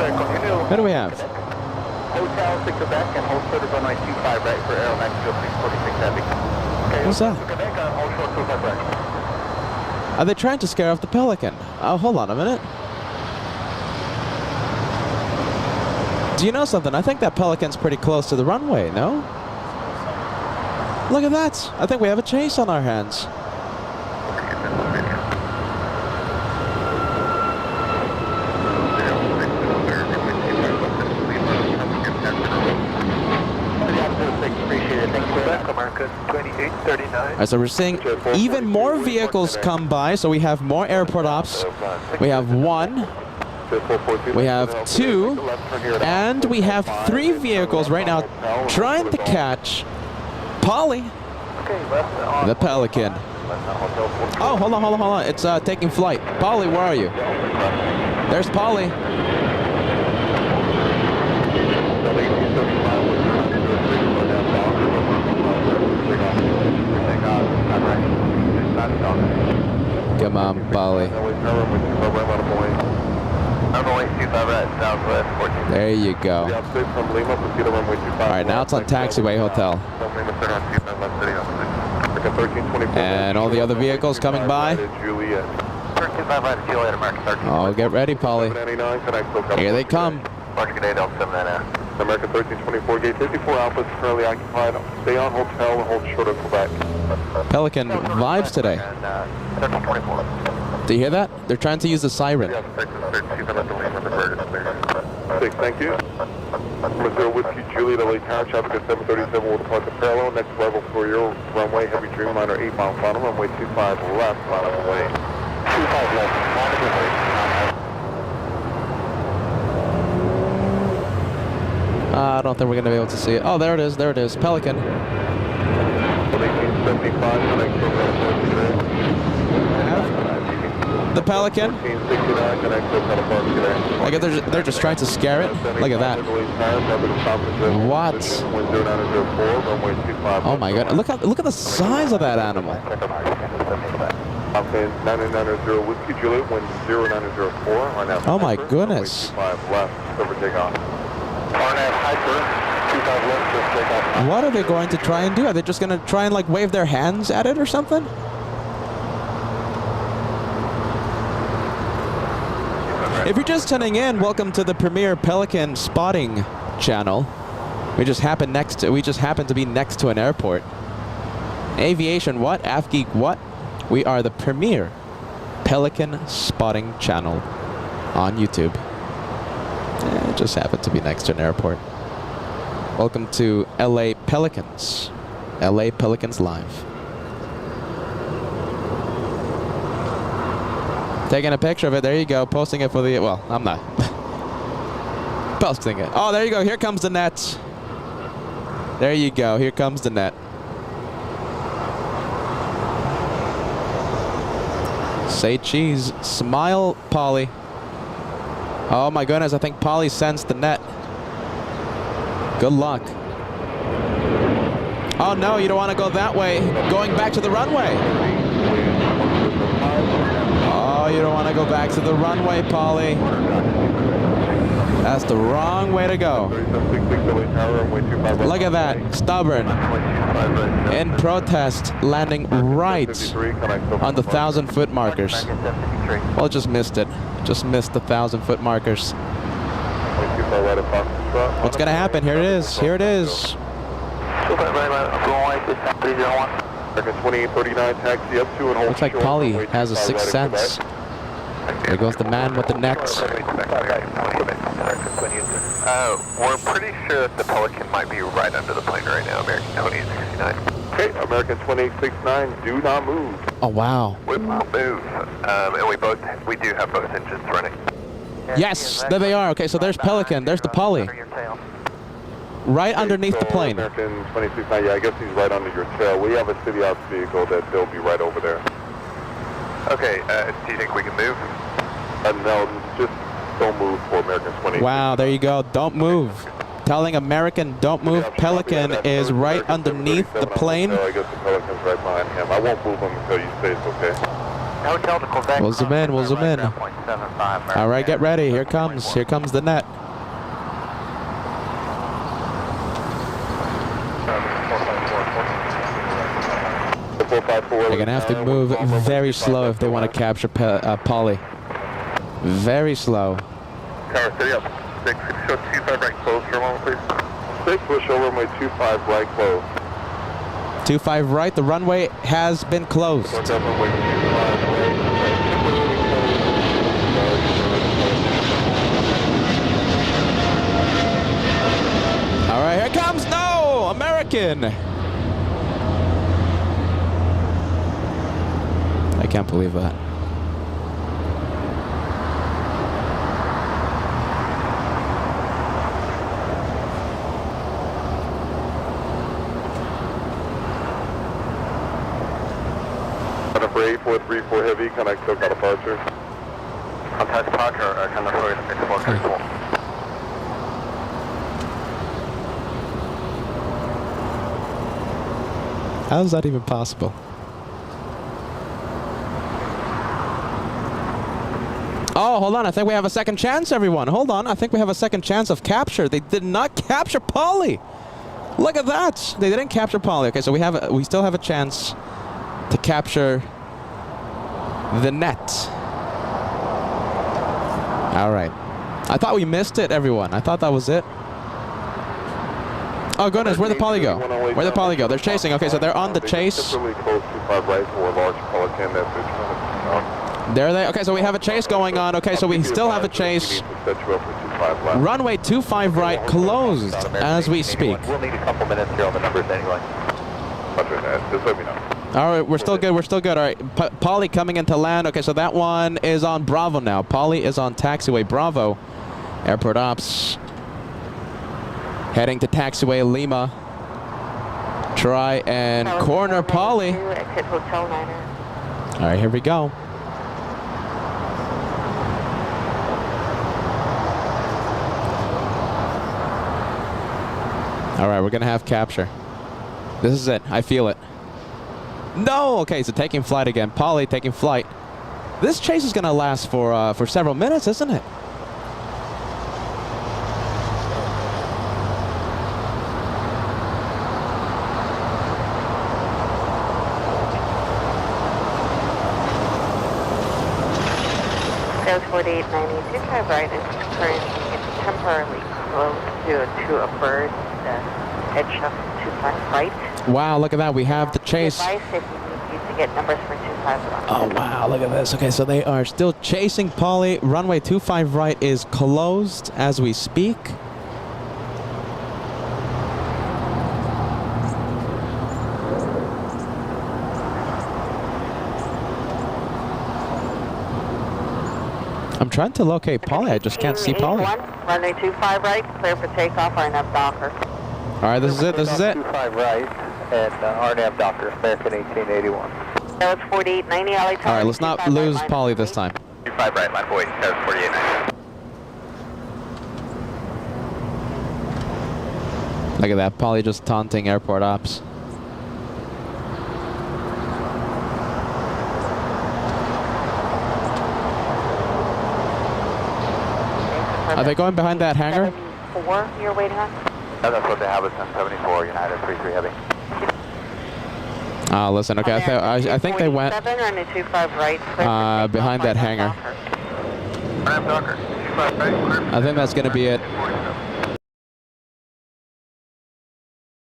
What do we have? Hotel 6 Quebec and hold short of runway 25 right for LAX 646 Heavy. Okay, What's that? Quebec and hold short 25 right. Are they trying to scare off the Pelican? Oh, hold on a minute. Do you know something? I think that Pelican's pretty close to the runway, no? Look at that. I think we have a chase on our hands. All right, so we're seeing even more vehicles come by, so we have more airport ops. We have 1, we have 2, and we have 3 vehicles right now trying to catch Polly, the Pelican. Oh, hold on. It's taking flight. Polly, where are you? There's Polly. Come on, Polly. There you go. Alright, now it's on Taxiway Hotel. And all the other vehicles coming by. Oh, get ready, Polly. Here they come. American 1324, gate 54 Alpha is currently occupied. Stay on hotel and hold short of Quebec. Pelican vibes today. Do you hear that? They're trying to use the siren. Thank you. Number 0 Whiskey Juliet, LA Tower, traffic at 737 will depart the parallel. Next level for your runway, Heavy Dreamliner 8 mile final, runway 25 left, line of the way. 25 left, line of the way. I don't think we're going to be able to see it. Oh, there it is. There it is. Pelican. The Pelican. I guess they're just trying to scare it. Look at that. What? Oh my god! Look at the size of that animal. 990 Whiskey Juliet, wind 0904. Oh my goodness. What are they going to try and do? Are they just going to try and like wave their hands at it or something? If you're just tuning in, welcome to the premier Pelican spotting channel. We just happen to be next to an airport. Aviation what? AfGeek what? We are the premier Pelican spotting channel on YouTube. It just happened to be next to an airport. Welcome to LA Pelicans. LA Pelicans Live. Taking a picture of it. There you go. Posting it for the... Well, I'm not. Posting it. Oh, there you go. Here comes the net. There you go. Here comes the net. Say cheese. Smile, Polly. Oh my goodness, I think Polly sensed the net. Good luck. Oh no, you don't want to go that way. Going back to the runway. Oh, you don't want to go back to the runway, Polly. That's the wrong way to go. Look at that, stubborn. In protest, landing right on the 1,000-foot markers. Well, just missed it. Just missed the 1,000-foot markers. What's gonna happen? Here it is. Here it is. Looks like Polly has a sixth sense. There goes the man with the nets. We're pretty sure that the Pelican might be right under the plane right now, American 2869. Okay, American 2869, do not move. Oh wow. We won't move, and we do have both engines running. Yes, there they are. Okay, so there's Pelican. There's the Polly. Right underneath the plane. American 2869, yeah, I guess he's right under your tail. We have a city ops vehicle that they'll be right over there. Okay, do you think we can move? No, just don't move for American 2869. Wow, there you go. Don't move. Telling American don't move. Pelican is right underneath the plane. I guess the Pelican's right behind him. I won't move him until you say it's okay. Hotel to Quebec. We'll zoom in, we'll zoom in. 0.75. All right, get ready. Here comes the net. They're gonna have to move very slow if they want to capture Polly. Very slow. Tower 30 up. 6, show 25 right close for a moment, please. 6, we'll show runway 25 right close. 25 right, the runway has been closed. All right, here comes, no, American. I can't believe that. For 8434 heavy, connect to departure. Contact departure or connect to 6434. How is that even possible? Oh, hold on. I think we have a second chance, everyone. Hold on. I think we have a second chance of capture. They did not capture Polly. Look at that. They didn't capture Polly. Okay, so we still have a chance to capture the net. All right. I thought we missed it, everyone. I thought that was it. Oh, goodness. Where'd the Polly go? Where'd the Polly go? They're chasing. Okay, so they're on the chase. Really close to 5 right for a large Pelican that's There they. Okay, so we have a chase going on. Okay, so we still have a chase. Runway 25 right closed as we speak. We'll need a couple minutes here on the numbers anyway. Just let me know. All right, we're still good. We're still good. All right, Polly coming into land. Okay, so that one is on Bravo now. Polly is on taxiway Bravo. Airport ops heading to taxiway Lima. Try and corner Polly. Exit Hotel Niner. All right, here we go. All right, we're gonna have capture. This is it. I feel it. No! Okay, so taking flight again. Polly taking flight. This chase is gonna last for several minutes, isn't it? Sales 4890, 25 right is currently temporarily closed due to a bird edge of 25 right. Wow, look at that. We have the chase. Advice if you need to get numbers for 25 left. Oh, wow. Look at this. Okay, so they are still chasing Polly. Runway 25 right is closed as we speak. I'm trying to locate Polly. I just can't see Polly. Runway 25 right, clear for takeoff, RNAV Docker. All right, this is it. This is it. 25 right and RNAV Docker, American 1881. That was 4890, LA Tower. All right, let's not lose Polly this time. 25 right, line 48, that was 4890. Look at that. Polly just taunting airport ops. Are they going behind that hangar? 74 you're waiting on? No, that's what they have. It's 1074, United 33 heavy. Oh, listen. Okay, I think they went Runway 25 right, behind that hangar. RNAV Docker, 25 right, clear for I think that's going to be it. 49.